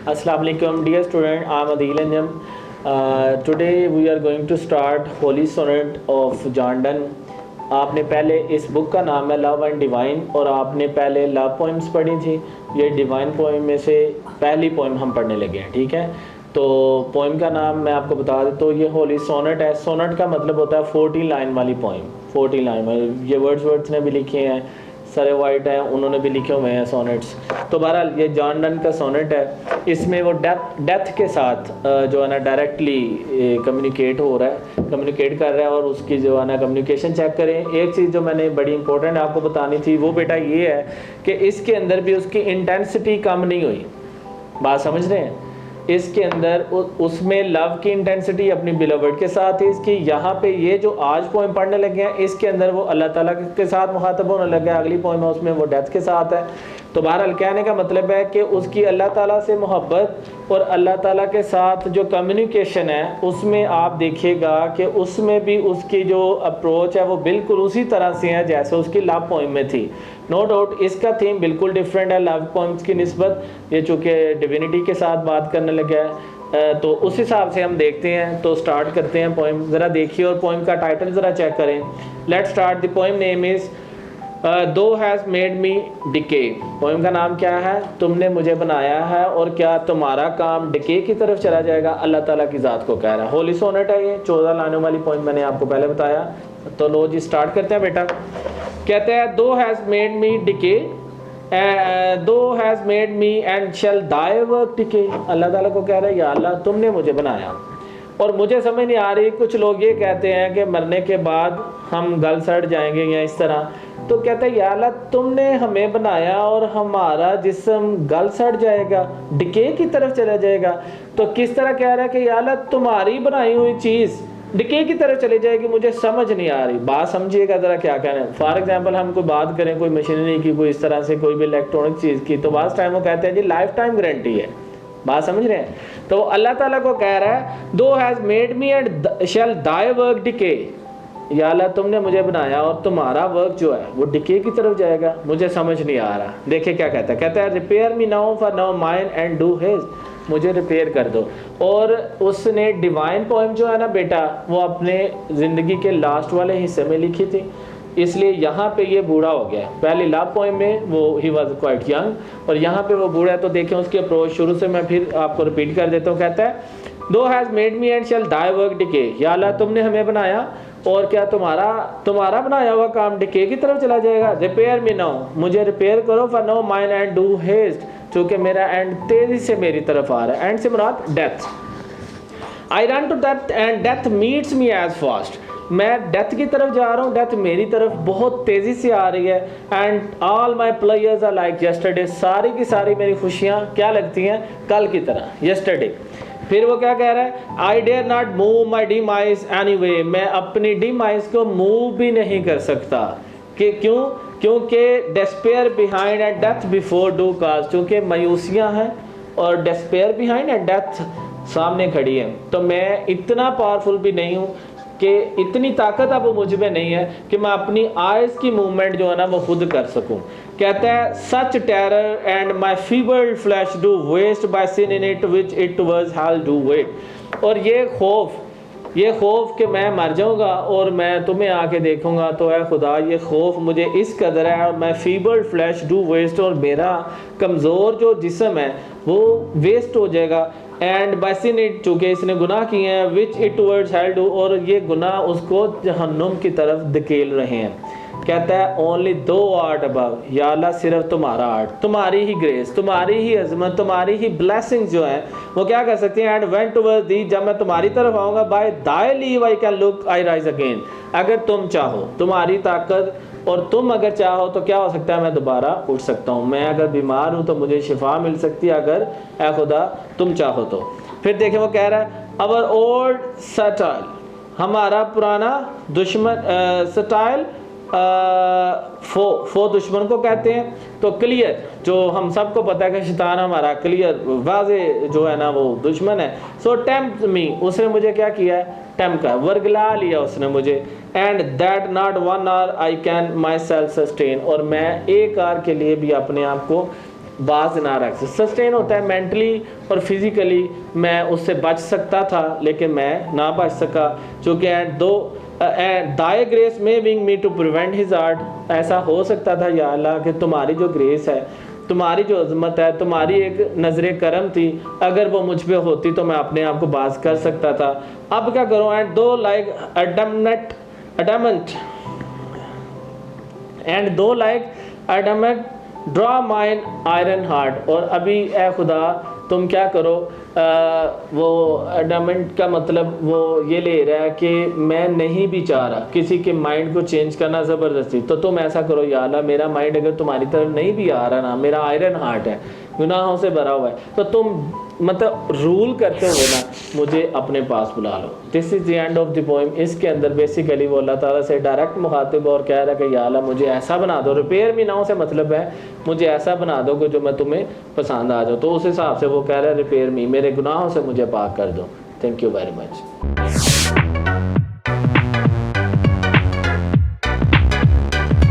Assalamu alaikum, dear student. I am Adil Anjam. Today we are going to start Holy Sonnet of John Donne. आपने पहले इस book का नाम है love and divine और आपने पहले लव पोइम्स पढ़ी थी। ये डिवाइन पोइम में से पहली पोइम हम पढ़ने लगे हैं, ठीक है। तो पोइम का नाम मैं आपको बता देता हूँ, ये होली सोनेट है। सोनेट का मतलब होता है 14 लाइन वाली पोइम। 14 लाइन वाली, ये वर्ड्स ने भी लिखे हैं, सरे वाइट हैं, उन्होंने भी लिखे हुए हैं सोनेट्स। तो बहरहाल ये जॉन डन का सोनेट है। इसमें वो डेथ के साथ जो है ना डायरेक्टली कम्युनिकेट हो रहा है, कम्युनिकेट कर रहा है और उसकी जो है ना कम्युनिकेशन चेक करें। एक चीज़ जो मैंने बड़ी इंपॉर्टेंट आपको बतानी थी वो बेटा ये है कि इसके अंदर भी उसकी इंटेंसिटी कम नहीं हुई। बात समझ रहे हैं? इसके अंदर उसमें लव की इंटेंसिटी अपनी बिलवर्ड के साथ है इसकी। यहाँ पे ये जो आज पोइम पढ़ने लगे हैं इसके अंदर वो अल्लाह ताला के साथ मुखातब होने लगा है। अगली पोइम है उसमें वो डेथ के साथ है। तो बहरहाल कहने का मतलब है कि उसकी अल्लाह ताला से मोहब्बत और अल्लाह ताला के साथ जो कम्युनिकेशन है उसमें आप देखिएगा कि उसमें भी उसकी जो अप्रोच है वो बिल्कुल उसी तरह से है जैसे उसकी लव पोइम में थी। नो डाउट इसका थीम बिल्कुल डिफरेंट है लव पोइम्स की निस्बत। ये चूँकि डिविनिटी के साथ बात करने लगा है तो उस हिसाब से हम देखते हैं। तो स्टार्ट करते हैं पोइम, ज़रा देखिए और पोइम का टाइटल ज़रा चेक करें। Let start. The poem name is thou hast made me decay. Poem का नाम क्या है? तुमने मुझे बनाया है और क्या तुम्हारा काम डिके की तरफ चला जाएगा? अल्लाह ताला की ज़ात को कह रहा है। होली सोनेट है ये, 14 लाइनों वाली पोइम मैंने आपको पहले बताया। तो लो जी स्टार्ट करते हैं बेटा। कहते हैं thou hast made me decay, thou hast made me and shall thy work decay. Allah ताला को कह रहा है या अल्लाह तुमने मुझे बनाया और मुझे समझ नहीं आ रही। कुछ लोग ये कहते हैं कि मरने के बाद हम गल सड़ जाएंगे या इस तरह। तो कहते हैं या अल्लाह तुमने हमें बनाया और हमारा जिस्म गल सड़ जाएगा, डिके की तरफ चला जाएगा। तो किस तरह कह रहा है कि या अल्लाह तुम्हारी बनाई हुई चीज़ डिके की तरफ चली जाएगी? मुझे समझ नहीं आ रही। बात समझिएगा ज़रा क्या कहना है। फॉर एग्जांपल हम कोई बात करें कोई मशीनरी की, कोई इस तरह से कोई भी इलेक्ट्रॉनिक चीज़ की, तो बात टाइम वो कहते हैं जी लाइफ टाइम गारंटी है। बात समझ रहे हैं? तो अल्लाह ताला को कह रहा है दो hast made me and shall thy work decay. या अल्लाह तुमने मुझे बनाया और तुम्हारा वर्क जो है वो डिके की तरफ जाएगा। मुझे समझ नहीं आ रहा। देखिए क्या कहता है। कहता है repair me now for now mine and do his. मुझे रिपेयर कर दो। और उसने डिवाइन पोइम जो है ना बेटा वो अपने ज़िंदगी के लास्ट वाले हिस्से में लिखी थी, इसलिए यहाँ पे ये बूढ़ा हो गया। पहले लव पोइम में वो ही वॉज क्वाइट यंग और यहाँ पे वो बूढ़ा है। तो देखें उसकी अप्रोच शुरू से मैं फिर आपको रिपीट कर देता हूँ। कहता है दो hast made me and shall thy work decay. या अल्लाह तुमने हमें बनाया और क्या तुम्हारा बनाया हुआ काम डिके की तरफ चला जाएगा? रिपेयर मी नाउ, मुझे रिपेयर करो for now mine and do haste, चूँकि मेरा एंड तेज़ी से मेरी तरफ आ रहा है। एंड से मुराद death. I run to death and death meets me as fast. मैं डेथ की तरफ जा रहा हूँ, डेथ मेरी तरफ बहुत तेज़ी से आ रही है। And all my players are like yesterday. सारी की सारी मेरी खुशियाँ क्या लगती हैं? कल की तरह, यस्टरडे। फिर वो क्या कह रहा है? I dare not move my dim eyes any way. मैं अपनी डीमाइस को मूव भी नहीं कर सकता। कि क्यों? क्योंकि despair behind and death before doth cast. क्योंकि मायूसियाँ हैं और डेस्पेयर बिहाइंड एंड डेथ सामने खड़ी है। तो मैं इतना पावरफुल भी नहीं हूँ कि इतनी ताकत अब मुझ में नहीं है कि मैं अपनी आइज़ की मूवमेंट जो है ना वो खुद कर सकूं। कहता है such terror and my feeble flesh doth waste by sin in it which it was hell doth weigh. और ये खौफ कि मैं मर जाऊंगा और मैं तुम्हें आके देखूंगा, तो है खुदा ये खौफ मुझे इस कदर है। और मैं फीबर्ड फ्लैश डू वेस्ट, और मेरा कमज़ोर जो जिस्म है वो वेस्ट हो जाएगा। एंड बाय सिन इट, चूँकि इसने गुनाह किए हैं, which it towards hell do, और ये गुनाह उसको जहन्नुम की तरफ धकेल रहे हैं। कहता है ओनली दो आर्ट अबव। या अल्लाह सिर्फ तुम्हारा आर्ट, तुम्हारी ही ग्रेस, तुम्हारी ही अजमत, तुम्हारी ही ब्लेसिंग जो है वो क्या कर सकती हैं? एंड वेंट टुवर्ड्स दी, जब मैं तुम्हारी तरफ आऊँगा, by thy leave I can look I rise again. अगर तुम चाहो, तुम्हारी ताकत और तुम अगर चाहो तो क्या हो सकता है? मैं दोबारा उठ सकता हूँ। मैं अगर बीमार हूँ तो मुझे शिफा मिल सकती है अगर ए खुदा तुम चाहो तो। फिर देखें वो कह रहा है अवर ओल्ड सटाइल, हमारा पुराना दुश्मन, सटाइल फो दुश्मन को कहते हैं। तो क्लियर, जो हम सबको पता है कि शैतान हमारा क्लियर वाजे जो है ना वो दुश्मन है। सो टेम्प्ट मी, उसने मुझे क्या किया है? टेम्प्ट का वर्गला लिया उसने मुझे। And that not 1 hour I can my self sustain, और मैं 1 hour के लिए भी अपने आप को बाज ना रख सकता। सस्टेन होता है मेंटली और फिज़िकली, मैं उससे बच सकता था लेकिन मैं ना बच सका, चूँकि thy grace may wing me to prevent his art. ऐसा हो सकता था या अल्लाह कि तुम्हारी जो ग्रेस है, तुम्हारी जो अजमत है, तुम्हारी एक नज़र करम थी, अगर वो मुझ पे होती तो मैं अपने आप को बाज कर सकता था। अब क्या करो, and thou like adamant draw mine iron heart. और अभी ए खुदा तुम क्या करो, वो एडमंट का मतलब वो ये ले रहा है कि मैं नहीं भी चाह रहा किसी के माइंड को चेंज करना ज़बरदस्ती, तो तुम ऐसा करो या अल्लाह, मेरा माइंड अगर तुम्हारी तरफ नहीं भी आ रहा ना, मेरा आयरन हार्ट है, गुनाहों से भरा हुआ है, तो तुम मतलब रूल करते हुए ना मुझे अपने पास बुला लो। This is the end of the poem. इसके अंदर बेसिकली वो अल्लाह ताला से डायरेक्ट मुखातिब और कह रहा है कि या अल्लाह मुझे ऐसा बना दो, रिपेयर मी नाउ से मतलब है मुझे ऐसा बना दो कि जो मैं तुम्हें पसंद आ जाओ। तो उस हिसाब से वो कह रहा है रिपेयर मी, मेरे गुनाहों से मुझे पाक कर दो। Thank you very much.